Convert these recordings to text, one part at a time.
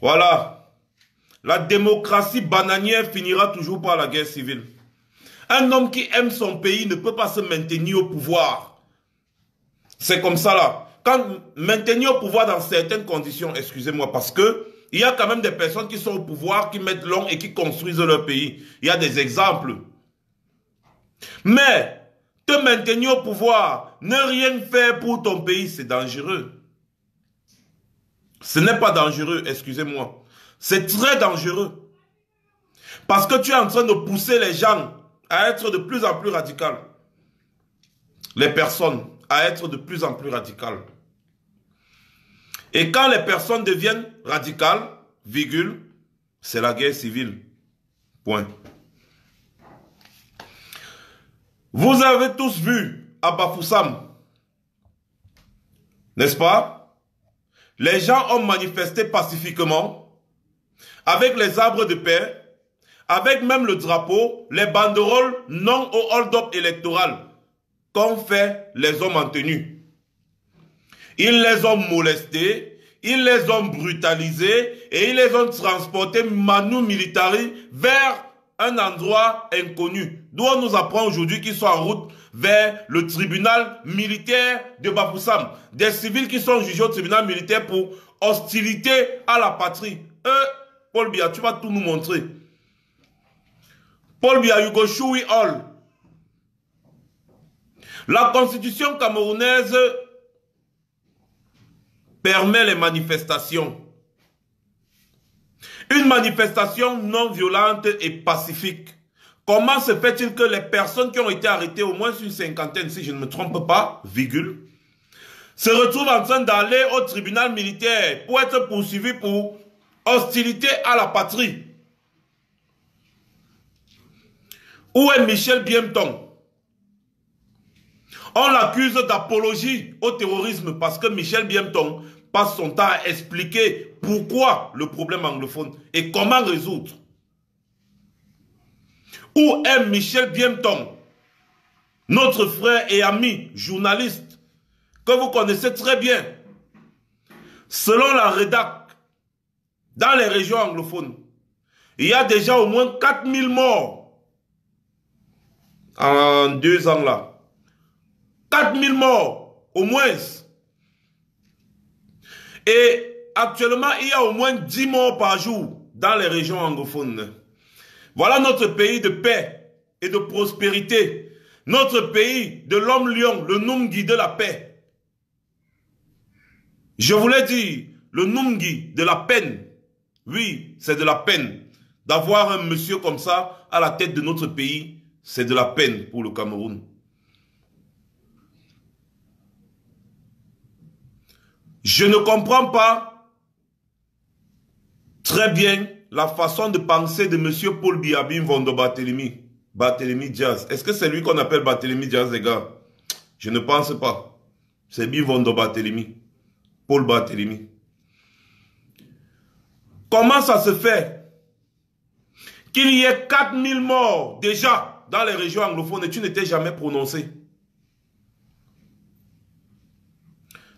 Voilà. La démocratie bananière finira toujours par la guerre civile. Un homme qui aime son pays ne peut pas se maintenir au pouvoir. C'est comme ça là. Quand maintenir au pouvoir dans certaines conditions, excusez-moi, parce que il y a quand même des personnes qui sont au pouvoir, qui mettent long et qui construisent leur pays. Il y a des exemples. Mais te maintenir au pouvoir, ne rien faire pour ton pays, c'est dangereux. Ce n'est pas dangereux, excusez-moi. C'est très dangereux. Parce que tu es en train de pousser les gens à être de plus en plus radicales. Les personnes à être de plus en plus radicales. Et quand les personnes deviennent radicales, virgule, c'est la guerre civile. Point. Vous avez tous vu à Bafoussam, n'est-ce pas? Les gens ont manifesté pacifiquement, avec les arbres de paix, avec même le drapeau, les banderoles non au hold-up électoral qu'ont fait les hommes en tenue. Ils les ont molestés, ils les ont brutalisés et ils les ont transportés manu militari vers un endroit inconnu. D'où on nous apprend aujourd'hui qu'ils sont en route vers le tribunal militaire de Bafoussam. Des civils qui sont jugés au tribunal militaire pour hostilité à la patrie. Paul Biya, tu vas tout nous montrer. Paul Biya, you go show we all. La constitution camerounaise permet les manifestations. Une manifestation non violente et pacifique. Comment se fait-il que les personnes qui ont été arrêtées, au moins une cinquantaine, si je ne me trompe pas, virgule, se retrouvent en train d'aller au tribunal militaire pour être poursuivis pour hostilité à la patrie? Où est Michel Biemton? On l'accuse d'apologie au terrorisme parce que Michel Biemton passe son temps à expliquer pourquoi le problème anglophone et comment résoudre. Où est Michel Biemton, notre frère et ami journaliste que vous connaissez très bien? Selon la rédac, dans les régions anglophones, il y a déjà au moins 4000 morts en 2 ans là. 4000 morts, au moins. Et actuellement, il y a au moins 10 morts par jour dans les régions anglophones. Voilà notre pays de paix et de prospérité. Notre pays de l'homme-lion, le Nungi de la paix. Je voulais dire, le Nungi de la peine. Oui, c'est de la peine. D'avoir un monsieur comme ça à la tête de notre pays, c'est de la peine pour le Cameroun. Je ne comprends pas très bien la façon de penser de M. Paul Biya Bimvondo Barthélémy. Barthélémy Diaz. Est-ce que c'est lui qu'on appelle Barthélémy Diaz, les gars? Je ne pense pas. C'est Bimvondo Barthélémy. Paul Barthélémy. Comment ça se fait qu'il y ait 4000 morts déjà dans les régions anglophones et tu n'étais jamais prononcé?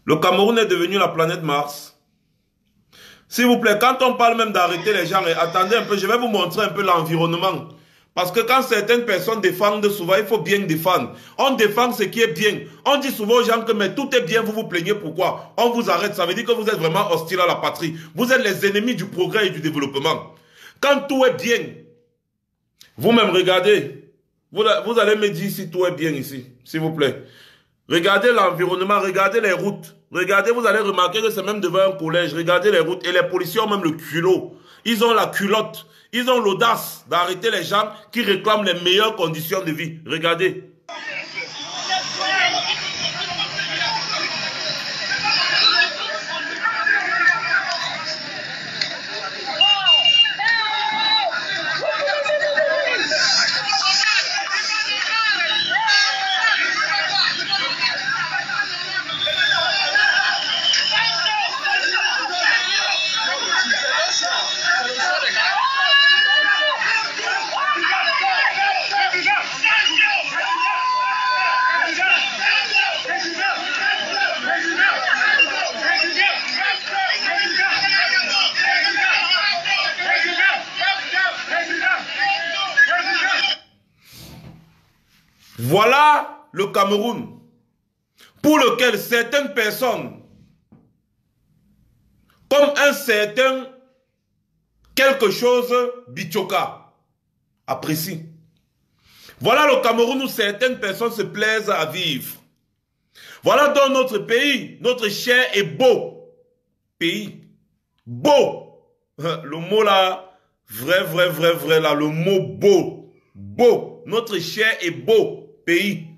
Le Cameroun est devenu la planète Mars. S'il vous plaît, quand on parle même d'arrêter les gens, attendez un peu, je vais vous montrer un peu l'environnement. Parce que quand certaines personnes défendent souvent, il faut bien défendre. On défend ce qui est bien. On dit souvent aux gens que mais tout est bien, vous vous plaignez pourquoi? On vous arrête, ça veut dire que vous êtes vraiment hostile à la patrie. Vous êtes les ennemis du progrès et du développement. Quand tout est bien, vous-même regardez, vous allez me dire si tout est bien ici, s'il vous plaît. Regardez l'environnement, regardez les routes. Regardez, vous allez remarquer que c'est même devant un collège. Regardez les routes et les policiers ont même le culot. Ils ont la culotte. Ils ont l'audace d'arrêter les gens qui réclament les meilleures conditions de vie. Regardez. Voilà le Cameroun pour lequel certaines personnes, comme un certain quelque chose Bichoka, apprécient. Voilà le Cameroun où certaines personnes se plaisent à vivre. Voilà dans notre pays, notre cher et beau pays. Beau. Le mot là, vrai là, le mot beau. Beau. Notre cher et beau pays.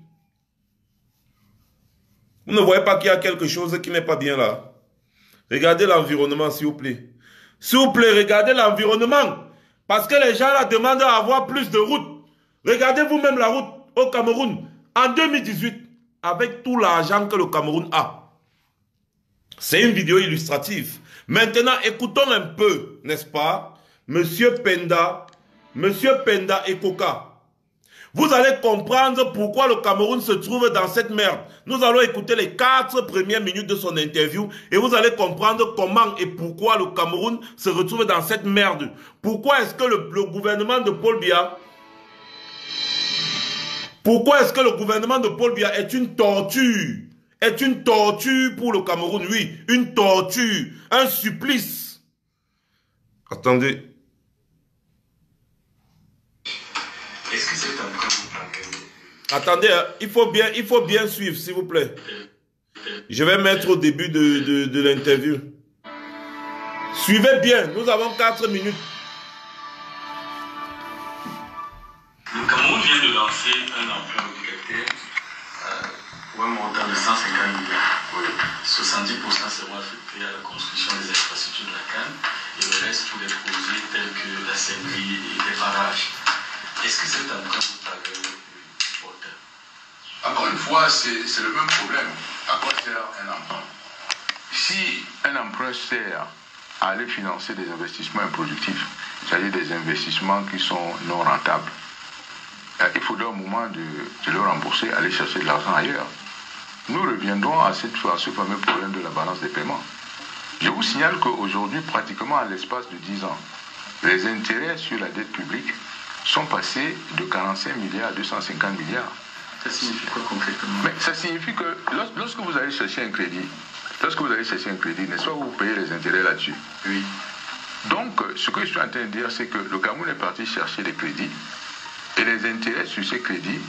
Vous ne voyez pas qu'il y a quelque chose qui n'est pas bien là? Regardez l'environnement, s'il vous plaît. S'il vous plaît, regardez l'environnement. Parce que les gens là demandent à avoir plus de routes. Regardez vous-même la route au Cameroun. En 2018, avec tout l'argent que le Cameroun a. C'est une vidéo illustrative. Maintenant, écoutons un peu, n'est-ce pas? Monsieur Penda et Coca. Vous allez comprendre pourquoi le Cameroun se trouve dans cette merde. Nous allons écouter les 4 premières minutes de son interview et vous allez comprendre comment et pourquoi le Cameroun se retrouve dans cette merde. Pourquoi est-ce que le gouvernement de Paul Biya est une torture? Est une torture pour le Cameroun, oui. Une torture, un supplice. Attendez. Est-ce que c'est un cas? Attendez, il faut bien suivre, s'il vous plaît. Je vais mettre au début de l'interview. Suivez bien, nous avons 4 minutes. Le Cameroun vient de lancer un emprunt obligataire pour un montant de 150 milliards. Oui. 70% seront affectés à la construction des infrastructures de la CAN et le reste pour des projets tels que l'assembly et les barrages. Est-ce que cet emprunt vous paraît porteur? Encore une fois, c'est le même problème. À quoi sert un emprunt? Si un emprunt sert à aller financer des investissements improductifs, c'est-à-dire des investissements qui sont non rentables, il faudra au moment de le rembourser, aller chercher de l'argent ailleurs. Nous reviendrons à ce fameux problème de la balance des paiements. Je vous signale qu'aujourd'hui, pratiquement à l'espace de 10 ans, les intérêts sur la dette publique sont passés de 45 milliards à 250 milliards. Ça signifie quoi concrètement? Mais ça signifie que lorsque vous allez chercher un crédit, n'est-ce pas, vous payez les intérêts là-dessus. Oui. Donc, ce que je suis en train de dire, c'est que le Cameroun est parti chercher des crédits et les intérêts sur ces crédits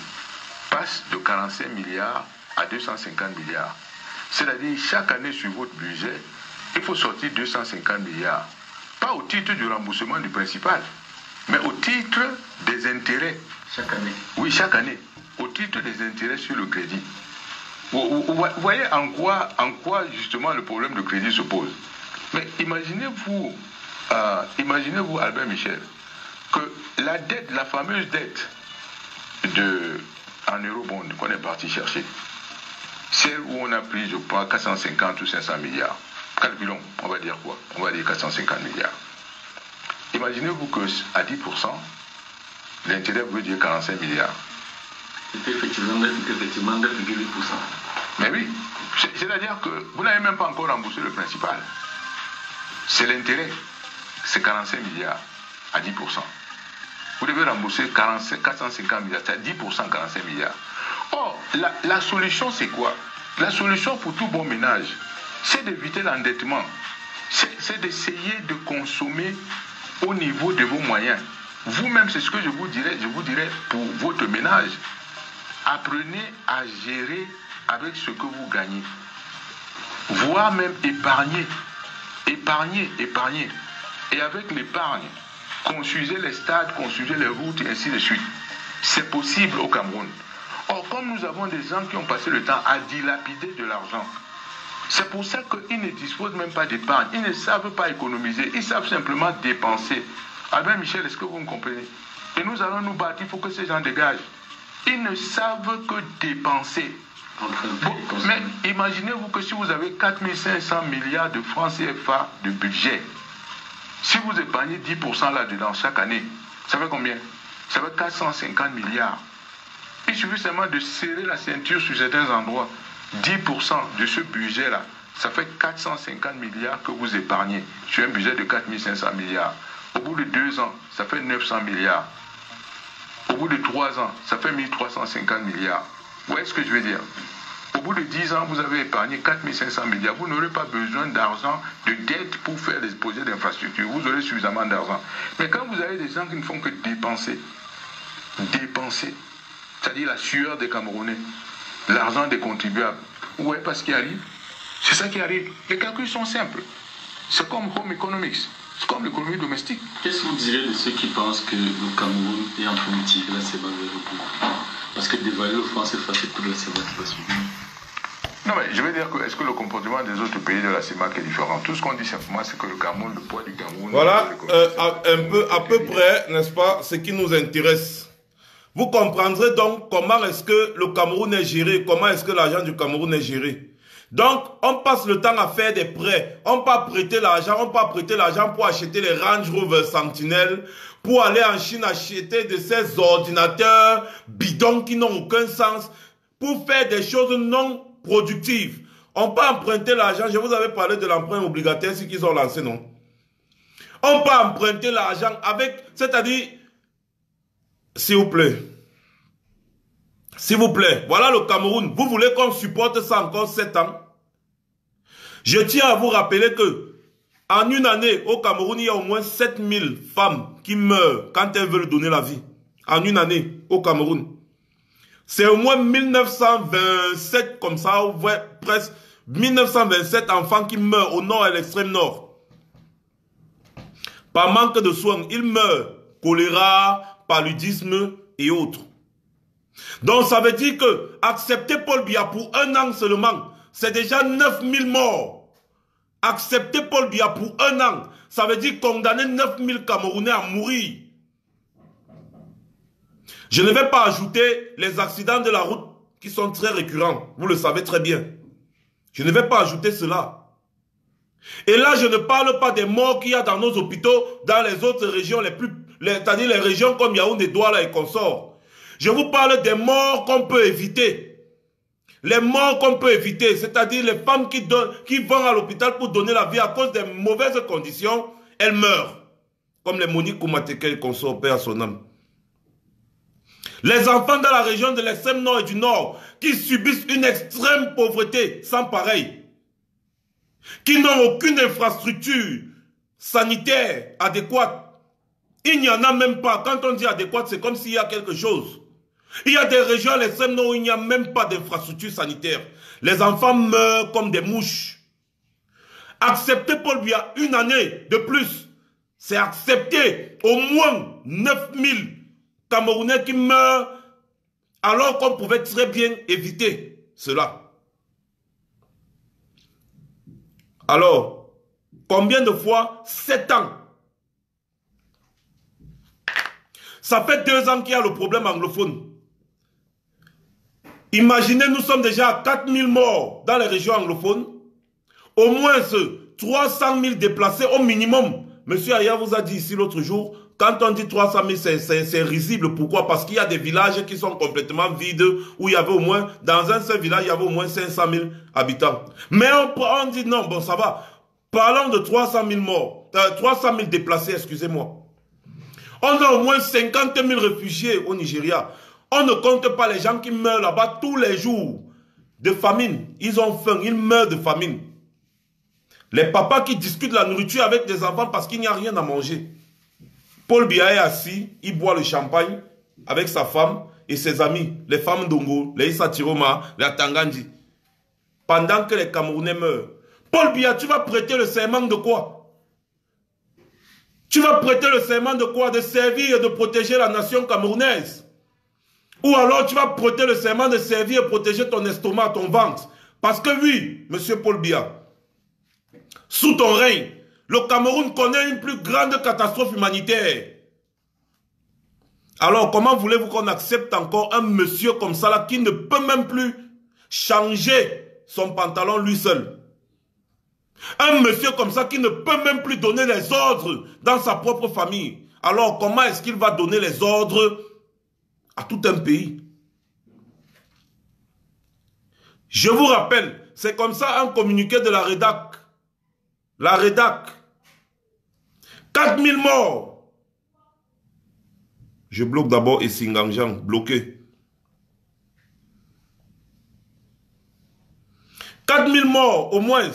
passent de 45 milliards à 250 milliards. C'est-à-dire, chaque année sur votre budget, il faut sortir 250 milliards. Pas au titre du remboursement du principal, mais au titre des intérêts. Chaque année? Oui, chaque année. Au titre des intérêts sur le crédit. Vous voyez en quoi justement le problème de crédit se pose. Mais imaginez-vous, Albert Michel, que la dette, la fameuse dette en eurobond qu'on est parti chercher, celle où on a pris, je crois, 450 ou 500 milliards. Calculons, on va dire quoi? On va dire 450 milliards. Imaginez-vous qu'à 10%, l'intérêt veut dire 45 milliards. C'était effectivement 9,8%. Mais oui, c'est-à-dire que vous n'avez même pas encore remboursé le principal. C'est l'intérêt, c'est 45 milliards à 10%. Vous devez rembourser 450 milliards, c'est à 10%, 45 milliards. Or, la solution, c'est quoi? La solution pour tout bon ménage, c'est d'éviter l'endettement. C'est d'essayer de consommer au niveau de vos moyens. Vous-même, c'est ce que je vous dirais pour votre ménage. Apprenez à gérer avec ce que vous gagnez. Voire même épargner. Et avec l'épargne, construisez les stades, construisez les routes et ainsi de suite. C'est possible au Cameroun. Or, comme nous avons des gens qui ont passé le temps à dilapider de l'argent, c'est pour ça qu'ils ne disposent même pas d'épargne. Ils ne savent pas économiser. Ils savent simplement dépenser. Albert Michel, est-ce que vous me comprenez? Et nous allons nous battre. Il faut que ces gens dégagent. Ils ne savent que dépenser. Bon, mais imaginez-vous que si vous avez 4500 milliards de francs CFA de budget, si vous épargnez 10% là-dedans chaque année, ça fait combien? Ça fait 450 milliards. Il suffit seulement de serrer la ceinture sur certains endroits. 10% de ce budget-là, ça fait 450 milliards que vous épargnez sur un budget de 4500 milliards. Au bout de 2 ans, ça fait 900 milliards. Au bout de 3 ans, ça fait 1350 milliards. Vous voyez ce que je veux dire? Au bout de 10 ans, vous avez épargné 4500 milliards. Vous n'aurez pas besoin d'argent, de dette pour faire des projets d'infrastructure. Vous aurez suffisamment d'argent. Mais quand vous avez des gens qui ne font que dépenser, c'est-à-dire la sueur des Camerounais, l'argent des contribuables, vous voyez pas ce qui arrive? C'est ça qui arrive. Les calculs sont simples. C'est comme home economics. C'est comme l'économie domestique. Qu'est-ce que vous direz de ceux qui pensent que le Cameroun est en train de tirer la CEMAC vers le bout? Parce que dévaluer le franc CFA, c'est toute la CEMAC qui va suivre. Non, mais je veux dire que est-ce que le comportement des autres pays de la CEMAC est différent? Tout ce qu'on dit simplement, c'est que le Cameroun, le poids du Cameroun... Voilà, à peu près, n'est-ce pas, ce qui nous intéresse. Vous comprendrez donc comment est-ce que le Cameroun est géré, comment est-ce que l'argent du Cameroun est géré. Donc, on passe le temps à faire des prêts. On peut prêter l'argent pour acheter les Range Rover Sentinel, pour aller en Chine acheter de ces ordinateurs bidons qui n'ont aucun sens, pour faire des choses non productives. On peut emprunter l'argent. Je vous avais parlé de l'emprunt obligataire, ce qu'ils ont lancé, non? On peut emprunter l'argent avec, c'est-à-dire, s'il vous plaît, voilà le Cameroun. Vous voulez qu'on supporte ça encore 7 ans? Je tiens à vous rappeler que en une année, au Cameroun, il y a au moins 7000 femmes qui meurent quand elles veulent donner la vie. En une année, au Cameroun. C'est au moins 1927 comme ça, ouais, presque 1927 enfants qui meurent au nord et à l'extrême nord. Par manque de soins, ils meurent. Choléra, paludisme et autres. Donc ça veut dire que accepter Paul Biya pour 1 an seulement, c'est déjà 9000 morts. Accepter Paul Biya pour 1 an, ça veut dire condamner 9000 Camerounais à mourir. Je ne vais pas ajouter les accidents de la route qui sont très récurrents. Vous le savez très bien. Je ne vais pas ajouter cela. Et là, je ne parle pas des morts qu'il y a dans nos hôpitaux, dans les autres régions, c'est-à-dire les régions comme Yaoundé, Douala et consorts. Je vous parle des morts qu'on peut éviter. Les morts qu'on peut éviter, c'est-à-dire les femmes qui vont à l'hôpital pour donner la vie à cause des mauvaises conditions, elles meurent. Comme les Monique Koumateke et consorts, paix à son âme. Les enfants dans la région de l'extrême nord et du nord qui subissent une extrême pauvreté sans pareil, qui n'ont aucune infrastructure sanitaire adéquate. Il n'y en a même pas. Quand on dit adéquate, c'est comme s'il y a quelque chose. Il y a des régions à l'extrême nord où il n'y a même pas d'infrastructure sanitaire. Les enfants meurent comme des mouches. Accepter Paul Biya 1 année de plus, c'est accepter au moins 9000 Camerounais qui meurent alors qu'on pouvait très bien éviter cela. Alors, combien de fois? 7 ans. Ça fait 2 ans qu'il y a le problème anglophone. Imaginez, nous sommes déjà à 4000 morts dans les régions anglophones. Au moins 300 000 déplacés au minimum. Monsieur Aya vous a dit ici l'autre jour, quand on dit 300 000, c'est risible. Pourquoi? Parce qu'il y a des villages qui sont complètement vides, où il y avait au moins, dans un seul village, il y avait au moins 500 000 habitants. Mais on dit non, bon ça va. Parlons de 300 000 morts, 300 000 déplacés, excusez-moi. On a au moins 50 000 réfugiés au Nigeria. On ne compte pas les gens qui meurent là-bas tous les jours de famine. Ils ont faim, ils meurent de famine. Les papas qui discutent la nourriture avec des enfants parce qu'il n'y a rien à manger. Paul Biya est assis, il boit le champagne avec sa femme et ses amis, les femmes d'Ongo, les Issa Tiroma, les Tangandji. Pendant que les Camerounais meurent. Paul Biya, tu vas prêter le serment de quoi? Tu vas prêter le serment de quoi? De servir et de protéger la nation camerounaise. Ou alors tu vas prêter le serment de servir et protéger ton estomac, ton ventre. Parce que oui, monsieur Paul Biya, sous ton règne, le Cameroun connaît une plus grande catastrophe humanitaire. Alors comment voulez-vous qu'on accepte encore un monsieur comme ça là qui ne peut même plus changer son pantalon lui seul? Un monsieur comme ça qui ne peut même plus donner les ordres dans sa propre famille. Alors comment est-ce qu'il va donner les ordres à tout un pays? Je vous rappelle, c'est comme ça un communiqué de la REDAC. La REDAC. 4000 morts. Je bloque d'abord Essinganjan, bloqué. 4000 morts au moins.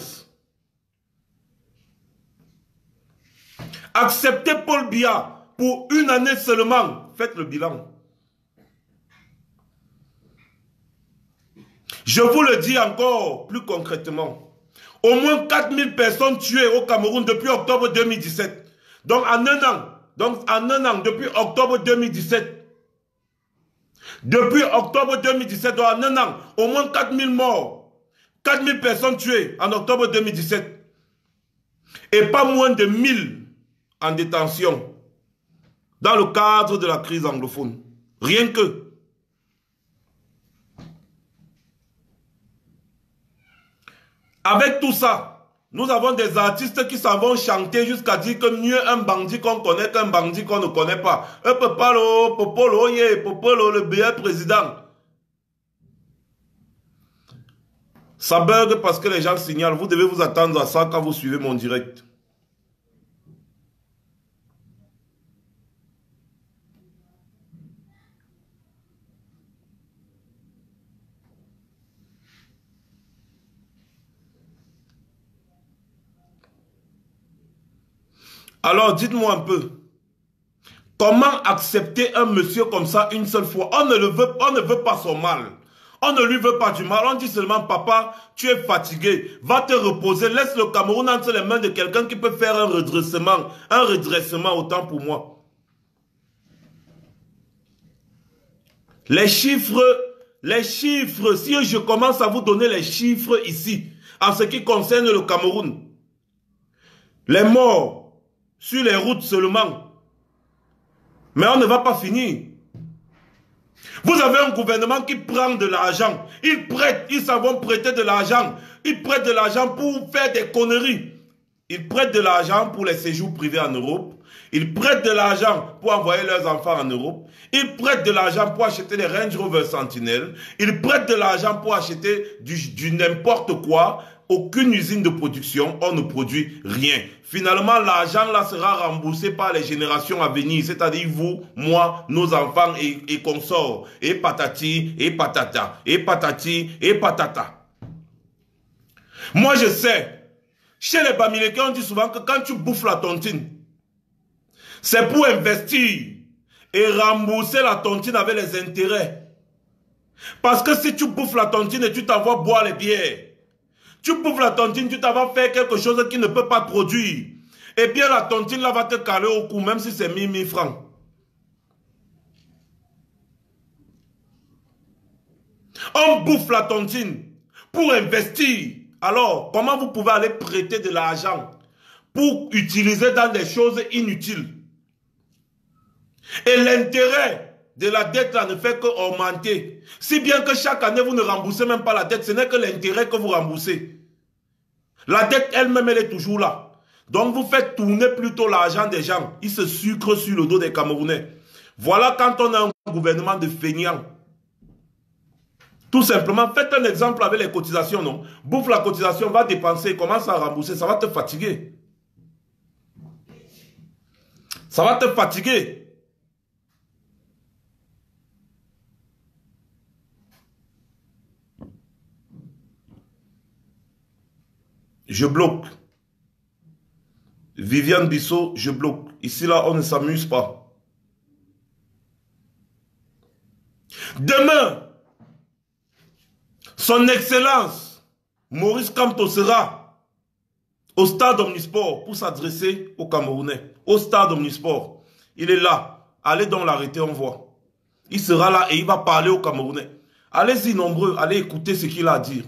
Acceptez Paul Biya pour une année seulement. Faites le bilan. Je vous le dis encore plus concrètement. Au moins 4000 personnes tuées au Cameroun depuis octobre 2017. Donc en un an, depuis octobre 2017. Depuis octobre 2017, donc en un an, au moins 4000 morts. 4000 personnes tuées en octobre 2017. Et pas moins de 1000 en détention. Dans le cadre de la crise anglophone. Rien que. Avec tout ça, nous avons des artistes qui s'en vont chanter jusqu'à dire que mieux un bandit qu'on connaît qu'un bandit qu'on ne connaît pas. Popolo, Popolo, Popolo, le meilleur président. Ça bug parce que les gens signalent. Vous devez vous attendre à ça quand vous suivez mon direct. Alors, dites-moi un peu. Comment accepter un monsieur comme ça une seule fois? On ne veut pas son mal. On ne lui veut pas du mal. On dit seulement, papa, tu es fatigué. Va te reposer. Laisse le Cameroun entre les mains de quelqu'un qui peut faire un redressement. Un redressement, autant pour moi. Les chiffres, si je commence à vous donner les chiffres ici, en ce qui concerne le Cameroun, les morts, sur les routes seulement. Mais on ne va pas finir. Vous avez un gouvernement qui prend de l'argent. Ils prêtent, ils s'en vont prêter de l'argent. Ils prêtent de l'argent pour faire des conneries. Ils prêtent de l'argent pour les séjours privés en Europe. Ils prêtent de l'argent pour envoyer leurs enfants en Europe. Ils prêtent de l'argent pour acheter des Range Rover Sentinel. Ils prêtent de l'argent pour acheter du n'importe quoi. Aucune usine de production, on ne produit rien. Finalement, l'argent là sera remboursé par les générations à venir, c'est-à-dire vous, moi, nos enfants et consorts. Et patati, et patata, et patati, et patata. Moi, je sais, chez les Bamileke, on dit souvent que quand tu bouffes la tontine, c'est pour investir et rembourser la tontine avec les intérêts. Parce que si tu bouffes la tontine et tu t'envoies boire les bières, tu bouffes la tontine, tu t'en vas faire quelque chose qui ne peut pas produire. Et bien la tontine là va te caler au cou, même si c'est 1000 francs. On bouffe la tontine pour investir. Alors, comment vous pouvez aller prêter de l'argent pour utiliser dans des choses inutiles? Et l'intérêt de la dette là ne fait qu'augmenter. Si bien que chaque année vous ne remboursez même pas la dette, ce n'est que l'intérêt que vous remboursez. La dette elle-même, elle est toujours là. Donc vous faites tourner plutôt l'argent des gens. Ils se sucrent sur le dos des Camerounais. Voilà quand on a un gouvernement de feignants. Tout simplement, faites un exemple avec les cotisations, non? Bouffe la cotisation, va dépenser, commence à rembourser, ça va te fatiguer. Ça va te fatiguer. Je bloque. Viviane Bissot, je bloque. Ici, là, on ne s'amuse pas. Demain, son Excellence, Maurice Kamto sera au stade Omnisport pour s'adresser aux Camerounais. Au stade Omnisport. Il est là. Allez donc l'arrêter, on voit. Il sera là et il va parler aux Camerounais. Allez-y nombreux, allez écouter ce qu'il a à dire.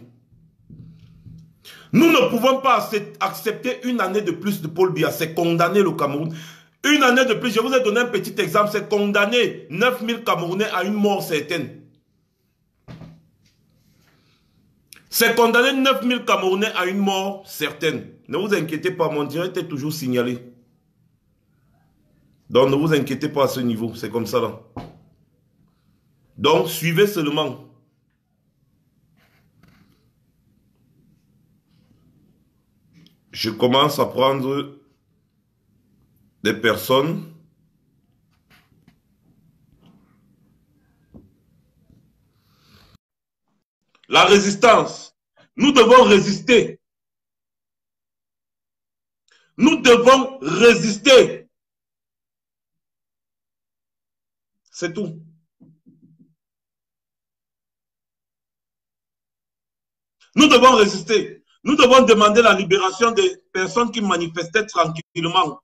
Nous ne pouvons pas accepter une année de plus de Paul Biya. C'est condamner le Cameroun. Une année de plus, je vous ai donné un petit exemple. C'est condamner 9000 Camerounais à une mort certaine. C'est condamner 9000 Camerounais à une mort certaine. Ne vous inquiétez pas, mon direct est toujours signalé. Donc ne vous inquiétez pas à ce niveau. C'est comme ça là. Donc suivez seulement. Je commence à prendre des personnes La résistance. Nous devons résister. Nous devons résister. C'est tout. Nous devons résister. Nous devons demander la libération des personnes qui manifestaient tranquillement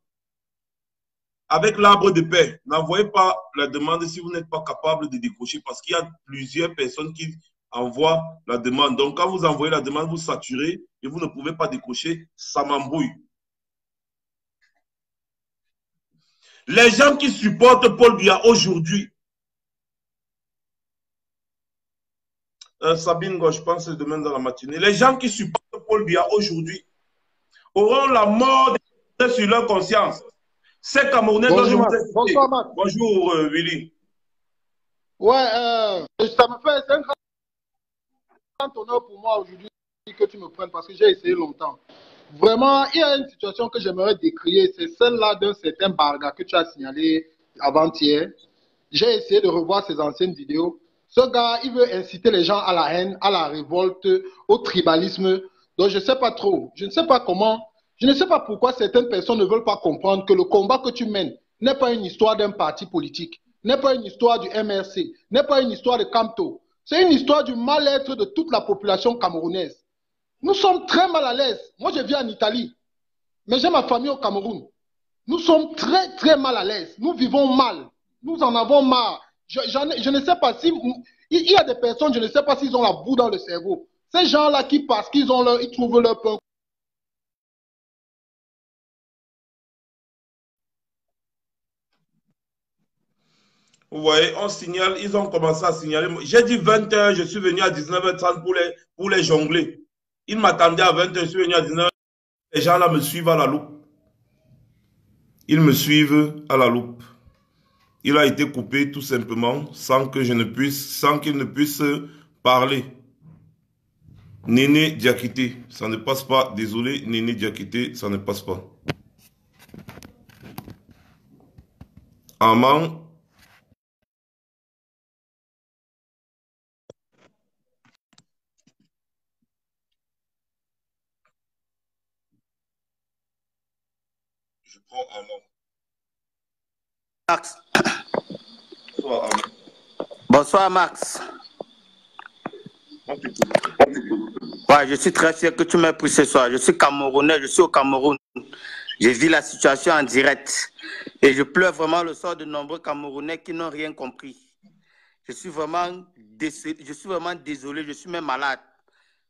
avec l'arbre de paix. N'envoyez pas la demande si vous n'êtes pas capable de décrocher parce qu'il y a plusieurs personnes qui envoient la demande. Donc, quand vous envoyez la demande, vous saturez et vous ne pouvez pas décrocher. Ça m'embrouille. Les gens qui supportent Paul Biya aujourd'hui, Sabine, je pense que c'est demain dans la matinée, les gens qui supportent Paul Biya aujourd'hui auront la mort sur leur conscience. Ces Camerounais dont je vous ai cité. Bonsoir, Max. Bonjour, Willy. Ouais, ça me fait un grand honneur pour moi aujourd'hui que tu me prennes parce que j'ai essayé longtemps. Vraiment, il y a une situation que j'aimerais décrire, c'est celle-là d'un certain Barga que tu as signalé avant-hier. J'ai essayé de revoir ses anciennes vidéos. Ce gars, il veut inciter les gens à la haine, à la révolte, au tribalisme. Donc, je ne sais pas trop. Je ne sais pas comment. Je ne sais pas pourquoi certaines personnes ne veulent pas comprendre que le combat que tu mènes n'est pas une histoire d'un parti politique, n'est pas une histoire du MRC, n'est pas une histoire de Camto. C'est une histoire du mal-être de toute la population camerounaise. Nous sommes très mal à l'aise. Moi, je vis en Italie, mais j'ai ma famille au Cameroun. Nous sommes très, très mal à l'aise. Nous vivons mal. Nous en avons marre. Je ne sais pas si... Il y a des personnes, je ne sais pas s'ils ont la boue dans le cerveau. Ces gens-là qui, parce qu'ils ils trouvent leur pain. Vous voyez, on signale, ils ont commencé à signaler. J'ai dit 20h, je suis venu à 19h30 pour les jongler. Ils m'attendaient à 20h, je suis venu à 19h. Les gens là me suivent à la loupe. Ils me suivent à la loupe. Il a été coupé tout simplement sans que je ne puisse, sans qu'il ne puisse parler. Néné Diakité, ça ne passe pas. Désolé, Néné Diakité, ça ne passe pas. Amman. Je prends Amman. Max. Bonsoir, Amman. Bonsoir, Max. Ouais, je suis très fier que tu m'aies pris ce soir. Je suis Camerounais, je suis au Cameroun. Je vis la situation en direct. Et je pleure vraiment le sort de nombreux Camerounais qui n'ont rien compris. Je suis vraiment désolé, je suis même malade.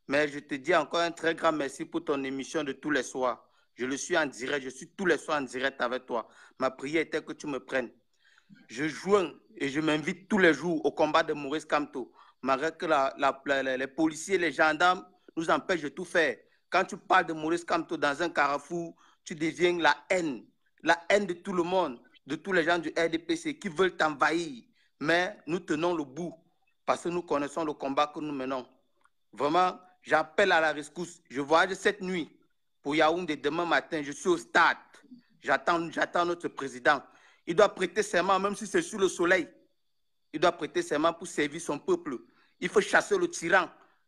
Mais je te dis encore un très grand merci pour ton émission de tous les soirs. Je le suis en direct, je suis tous les soirs en direct avec toi. Ma prière était que tu me prennes. Je joins et je m'invite tous les jours au combat de Maurice Kamto. Malgré que les policiers, les gendarmes nous empêchent de tout faire. Quand tu parles de Maurice Kamto dans un carrefour, tu deviens la haine de tout le monde, de tous les gens du RDPC qui veulent t'envahir. Mais nous tenons le bout parce que nous connaissons le combat que nous menons. Vraiment, j'appelle à la rescousse. Je voyage cette nuit pour Yaoundé demain matin. Je suis au stade. J'attends notre président. Il doit prêter serment, même si c'est sous le soleil. Il doit prêter serment pour servir son peuple. Il faut chasser le tyran.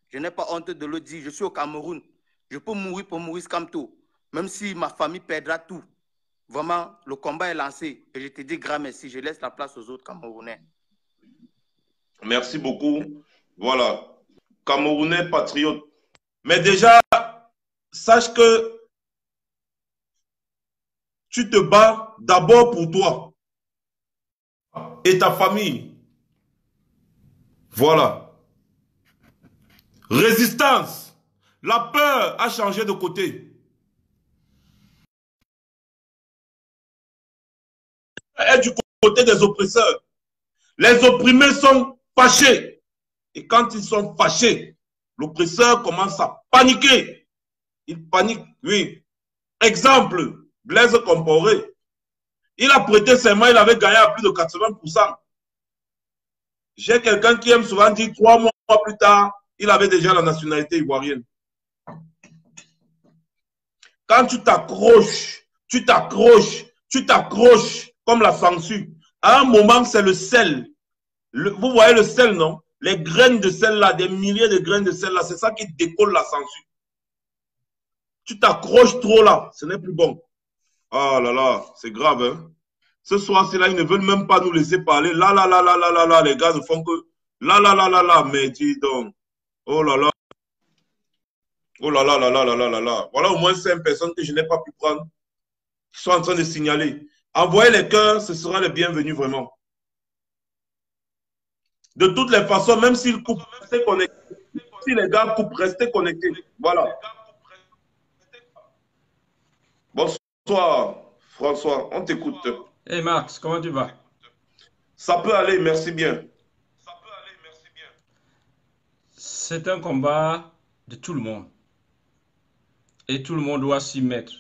Je n'ai pas honte de le dire. Je suis au Cameroun. Je peux mourir pour Maurice Kamto, même si ma famille perdra tout. Vraiment, le combat est lancé. Et je te dis grand merci. Je laisse la place aux autres Camerounais. Merci beaucoup. Voilà. Camerounais patriote. Mais déjà, sache que tu te bats d'abord pour toi et ta famille. Voilà. Résistance. La peur a changé de côté. Elle est du côté des oppresseurs. Les opprimés sont fâchés. Et quand ils sont fâchés, l'oppresseur commence à paniquer. Il panique, oui. Exemple, Blaise Compaoré. Il a prêté serment, il avait gagné à plus de 80%. J'ai quelqu'un qui aime souvent dire 3 mois plus tard, il avait déjà la nationalité ivoirienne. Quand tu t'accroches comme la censure, à un moment, c'est le sel. Vous voyez le sel, non? Les graines de sel-là, des milliers de graines de sel-là, c'est ça qui décolle la censure. Tu t'accroches trop là, ce n'est plus bon. Ah là là, c'est grave, hein. Ce soir-ci là, ils ne veulent même pas nous laisser parler. Là, là, là, là, là, là, là, les gars ne font que... Là, là, là, là, là, mais dis donc. Oh là là. Oh là là là là là là là là. Voilà au moins 5 personnes que je n'ai pas pu prendre, qui sont en train de signaler. Envoyez les cœurs, ce sera le bienvenu vraiment. De toutes les façons, même s'ils coupent, restez connectés. Si les gars coupent, restez connectés. Voilà. Bonsoir, François, on t'écoute. Hey Max, comment tu vas? Ça peut aller, merci bien. C'est un combat de tout le monde. Et tout le monde doit s'y mettre.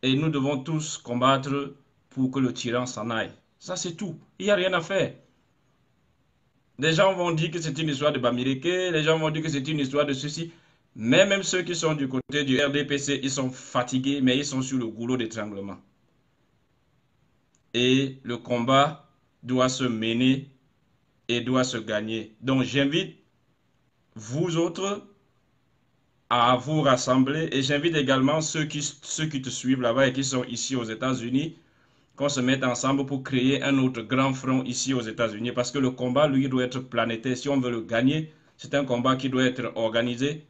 Et nous devons tous combattre pour que le tyran s'en aille. Ça, c'est tout. Il n'y a rien à faire. Les gens vont dire que c'est une histoire de Bamileke, les gens vont dire que c'est une histoire de ceci. Mais même ceux qui sont du côté du RDPC, ils sont fatigués, mais ils sont sur le goulot d'étranglement. Et le combat doit se mener et doit se gagner. Donc j'invite vous autres à vous rassembler et j'invite également ceux qui te suivent là-bas et qui sont ici aux États-Unis, qu'on se mette ensemble pour créer un autre grand front ici aux États-Unis parce que le combat, lui, doit être planétaire. Si on veut le gagner, c'est un combat qui doit être organisé,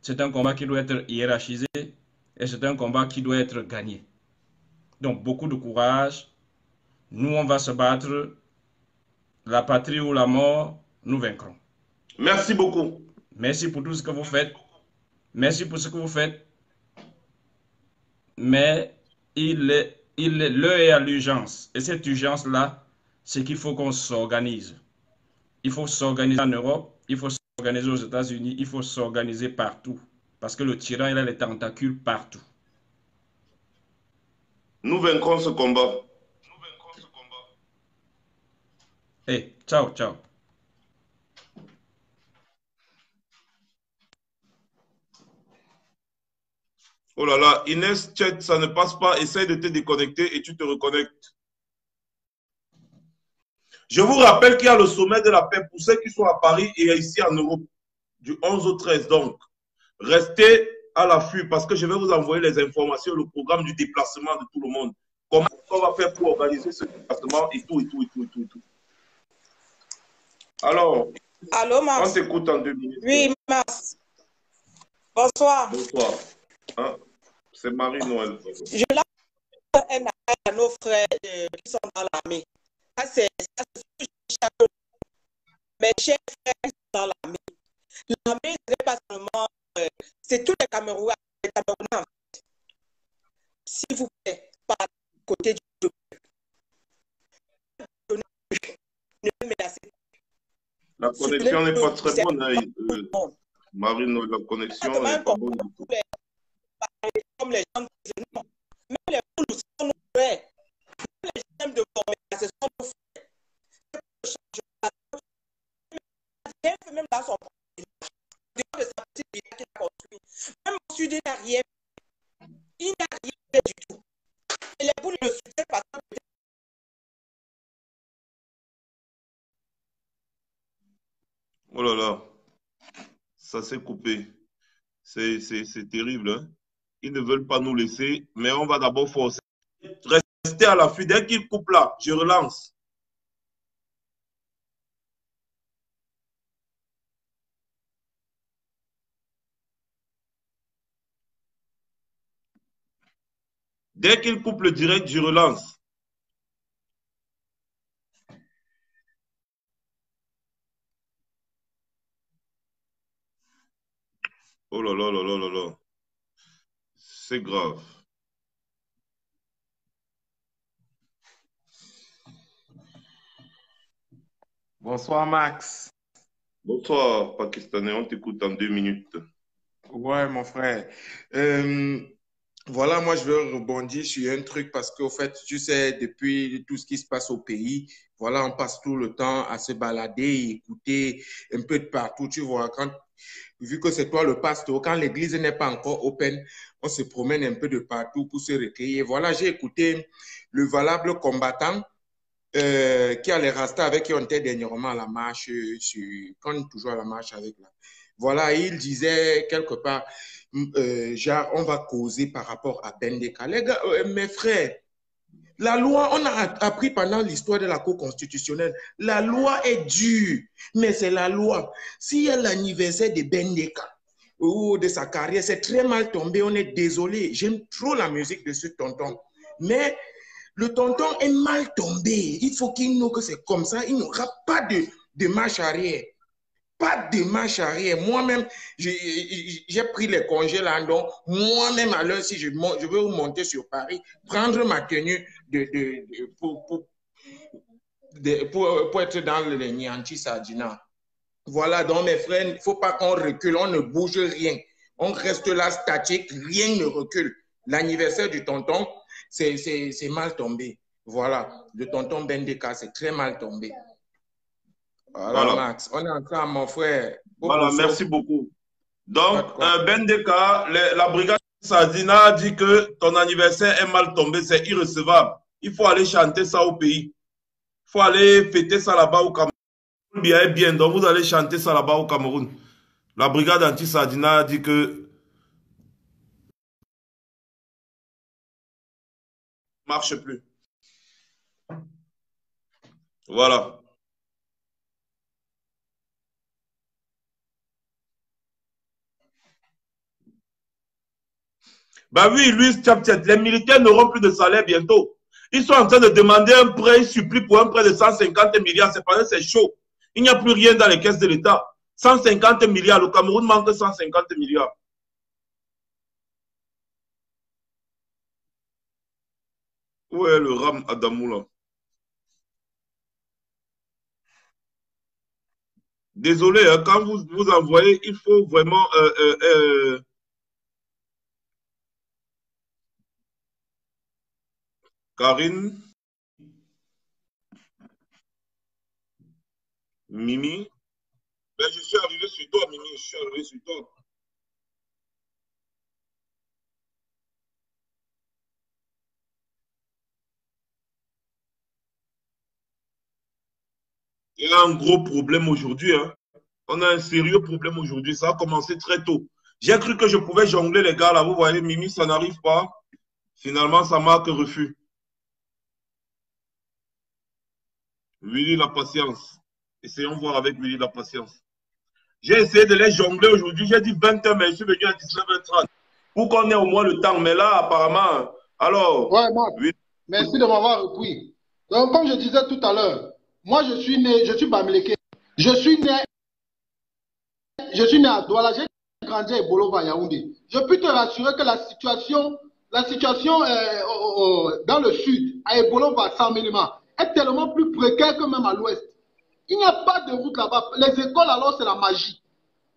c'est un combat qui doit être hiérarchisé et c'est un combat qui doit être gagné. Donc, beaucoup de courage. Nous, on va se battre. La patrie ou la mort, nous vaincrons. Merci beaucoup. Merci pour tout ce que vous faites. Merci pour ce que vous faites. Mais l'heure est à l'urgence. Et cette urgence-là, c'est qu'il faut qu'on s'organise. Il faut s'organiser en Europe, il faut s'organiser aux États-Unis, il faut s'organiser partout. Parce que le tyran, il a les tentacules partout. Nous vaincrons ce combat. Hey, ciao, ciao. Oh là là, Inès, chat, ça ne passe pas. Essaye de te déconnecter et tu te reconnectes. Je vous rappelle qu'il y a le sommet de la paix pour ceux qui sont à Paris et ici en Europe, du 11 au 13. Donc, restez à l'affût parce que je vais vous envoyer les informations, le programme du déplacement de tout le monde. Comment on va faire pour organiser ce déplacement et tout. Alors, allô, Mars. on t'écoute en 2 minutes. Oui, Mars. Bonsoir. Bonsoir. Hein? C'est Marie-Noël. Je lance un appel à nos frères qui sont dans l'armée. Ça, c'est mes chers frères qui sont dans l'armée. L'armée, ce n'est pas seulement... c'est tous les Camerounais. En fait. S'il vous plaît, par côté du ne menacez pas. La connexion n'est pas très bonne. Marie-Noël, la connexion n'est pas bonne du tout. Comme les gens disent non. Même les poules sont nos frères. Même les gens de former, ce sont nos frères. Même dans son dehors de sa petite villa qu'il a construit. Même au sud, il n'a rien. Il n'a rien fait du tout. Et les poules ne le soutiennent pas. Oh là là, ça s'est coupé. C'est terrible. Hein? Ils ne veulent pas nous laisser, mais on va d'abord forcer. Restez à l'affût. Dès qu'ils coupent là, je relance. Dès qu'ils coupent le direct, je relance. Oh là là là là là là. C'est grave. Bonsoir Max. Bonsoir Pakistanais, on t'écoute en 2 minutes. Ouais mon frère. Voilà, moi je veux rebondir sur un truc parce qu'au fait, tu sais, depuis tout ce qui se passe au pays, voilà, on passe tout le temps à se balader, écouter un peu de partout, tu vois. Vu que c'est toi le pasteur, quand l'église n'est pas encore open, on se promène un peu de partout pour se recueillir. Voilà, j'ai écouté le valable combattant qui a les Rastas avec qui on était dernièrement à la marche, quand on est toujours à la marche avec là. Voilà, il disait quelque part, genre, on va causer par rapport à Bendeka. Les gars, mes frères, la loi, on a appris pendant l'histoire de la Cour constitutionnelle, la loi est dure, mais c'est la loi. S'il y a l'anniversaire de Bendeka ou de sa carrière, c'est très mal tombé, on est désolé. J'aime trop la musique de ce tonton. Mais le tonton est mal tombé. Il faut qu'il nous que c'est comme ça, il n'y aura pas de marche arrière. Pas de marche arrière. Moi-même, j'ai pris les congés là, donc moi-même, à l'heure, si je veux monter sur Paris, prendre ma tenue pour être dans le Nianti Sardina. Voilà, donc mes frères, il ne faut pas qu'on recule, on ne bouge rien. On reste là statique, rien ne recule. L'anniversaire du tonton, c'est mal tombé. Voilà, le tonton Bendeka, c'est très mal tombé. Voilà, Max, on est ensemble, mon frère. Voilà, merci beaucoup. Donc, Bendeka, la brigade Sardina dit que ton anniversaire est mal tombé, c'est irrecevable. Il faut aller chanter ça au pays. Il faut aller fêter ça là-bas au Cameroun. Bien, donc vous allez chanter ça là-bas au Cameroun. La brigade anti-Sardina dit que marche plus. Voilà. Bah oui, Louis Tchaptiet, les militaires n'auront plus de salaire bientôt. Ils sont en train de demander un prêt, ils supplient pour un prêt de 150 milliards. C'est pas c'est chaud. Il n'y a plus rien dans les caisses de l'État. 150 milliards. Le Cameroun manque 150 milliards. Où est le Ram Adamou là? Désolé, hein, quand vous envoyez, il faut vraiment... Karine, Mimi. Ben, je suis arrivé sur toi, Mimi. Je suis arrivé sur toi. Il y a un gros problème aujourd'hui. Hein. On a un sérieux problème aujourd'hui. Ça a commencé très tôt. J'ai cru que je pouvais jongler les gars là. Vous voyez, Mimi, ça n'arrive pas. Finalement, ça marque refus. Willy, la patience. Essayons de voir avec Willy la patience. J'ai essayé de les jongler aujourd'hui. J'ai dit 20h, mais je suis venu à 19h30. Pour qu'on ait au moins le temps. Mais là, apparemment, alors... Ouais, Marc, oui. Merci de m'avoir repris. Donc, comme je disais tout à l'heure, moi, je suis né, je suis Bamileke. Je suis né à Douala. J'ai grandi à Bolova, Yaoundé. Je peux te rassurer que la situation dans le sud, à Bolova, Saint-Mélima, est tellement plus précaire que même à l'ouest. Il n'y a pas de route là-bas. Les écoles, alors, c'est la magie.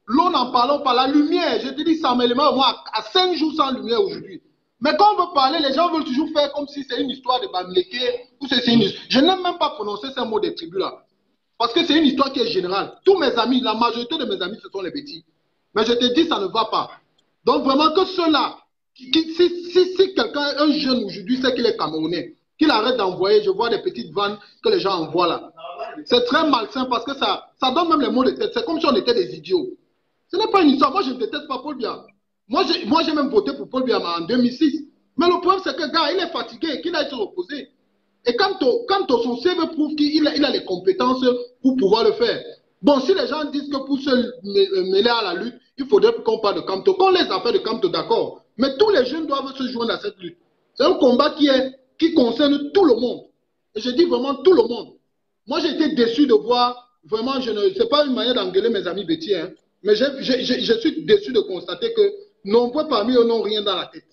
L'eau, n'en parlons pas. La lumière, je te dis, Saint-Mélima, moi, à 5 jours sans lumière aujourd'hui. Mais quand on veut parler, les gens veulent toujours faire comme si c'est une histoire de Bamileke ou c'est une... Je n'aime même pas prononcer ces mots des tribus là. Parce que c'est une histoire qui est générale. Tous mes amis, la majorité de mes amis, ce sont les petits. Mais je te dis, ça ne va pas. Donc vraiment que ceux-là, si quelqu'un, un jeune aujourd'hui sait qu'il est Camerounais, qu'il arrête d'envoyer, je vois des petites vannes que les gens envoient là. C'est très malsain parce que ça donne même les mots de tête. C'est comme si on était des idiots. Ce n'est pas une histoire. Moi, je ne déteste pas Paul Biya. Moi, j'ai même voté pour Paul Biya en 2006. Mais le problème, c'est que le gars, il est fatigué, qu'il a été opposé. Et quand son CV prouve qu'il a les compétences pour pouvoir le faire. Bon, si les gens disent que pour se mêler à la lutte, il faudrait qu'on parle de Kamto. Qu'on les affaires de Kamto, d'accord. Mais tous les jeunes doivent se joindre à cette lutte. C'est un combat qui concerne tout le monde. Et je dis vraiment tout le monde. Moi, j'ai été déçu de voir, vraiment, c'est pas une manière d'engueuler mes amis bêtiers, hein, mais je suis déçu de constater que nombreux parmi eux n'ont rien dans la tête.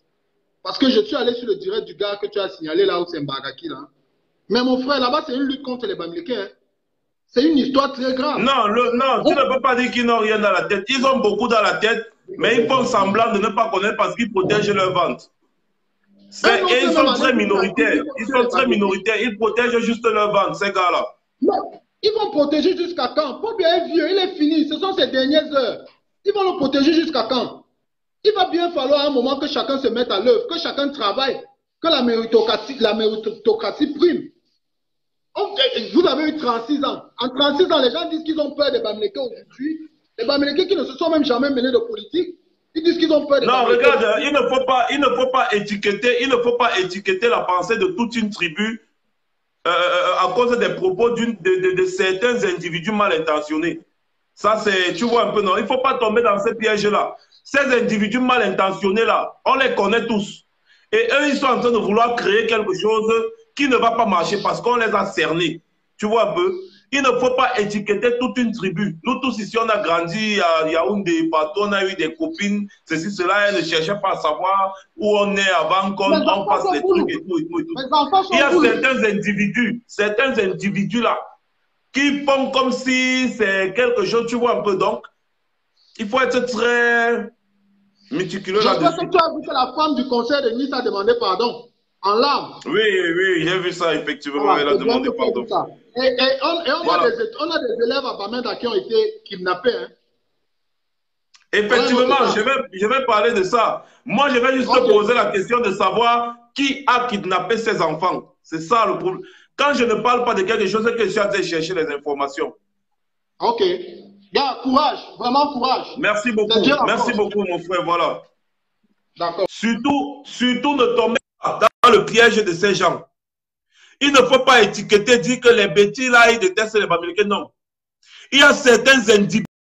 Parce que je suis allé sur le direct du gars que tu as signalé là où c'est Mbagaki là. Mais mon frère, là-bas, c'est une lutte contre les Bamileke. Hein. C'est une histoire très grave. Non, tu ne peux pas dire qu'ils n'ont rien dans la tête. Ils ont beaucoup dans la tête, mais ils font semblant de ne pas connaître parce qu'ils protègent leur vente. Et ils sont très minoritaires. Ils sont très minoritaires. Ils protègent juste leur vente, ces gars-là. Non, ils vont protéger jusqu'à quand? Paul Biya est vieux, il est fini. Ce sont ses dernières heures. Ils vont le protéger jusqu'à quand? Il va bien falloir à un moment que chacun se mette à l'œuvre, que chacun travaille, que la méritocratie prime. Vous avez eu 36 ans. En 36 ans, les gens disent qu'ils ont peur des Bamileke aujourd'hui. Les Bamileke qui ne se sont même jamais menés de politique, ils disent qu'ils ont peur des Bamileke. Non, regarde, il ne faut pas étiqueter la pensée de toute une tribu à cause des propos de certains individus mal intentionnés. Ça, c'est, tu vois un peu, non? Il ne faut pas tomber dans ces pièges-là. Ces individus mal intentionnés-là, on les connaît tous. Et eux, ils sont en train de vouloir créer quelque chose qui ne va pas marcher parce qu'on les a cernés. Tu vois un peu? Il ne faut pas étiqueter toute une tribu. Nous tous ici, on a grandi à Yaoundé, partout, on a eu des copines, ceci, cela, elles ne cherchaient pas à savoir où on est avant qu'on fasse les trucs et tout, et tout, et tout. Il y a certains individus-là, qui font comme si c'est quelque chose, tu vois un peu. Donc, il faut être très méticuleux là-dessus. J'espère que tu as vu que la femme du conseil de Nice a demandé pardon. En larmes. Oui, j'ai vu ça, effectivement. Voilà, elle a demandé pardon. Et on a des élèves à Bamenda qui ont été kidnappés. Hein. Effectivement, je vais parler de ça. Moi, je vais juste te poser la question de savoir qui a kidnappé ces enfants. C'est ça le problème. Quand je ne parle pas de quelque chose, c'est que je suis en train de chercher les informations. Ok. Gars, courage. Vraiment courage. Merci beaucoup. Merci beaucoup, mon frère. Voilà. D'accord. Surtout, ne tombez pas dans le piège de ces gens. Il ne faut pas étiqueter, dire que les bêtis là, ils détestent les Bamileke. Non. Il y a certains individus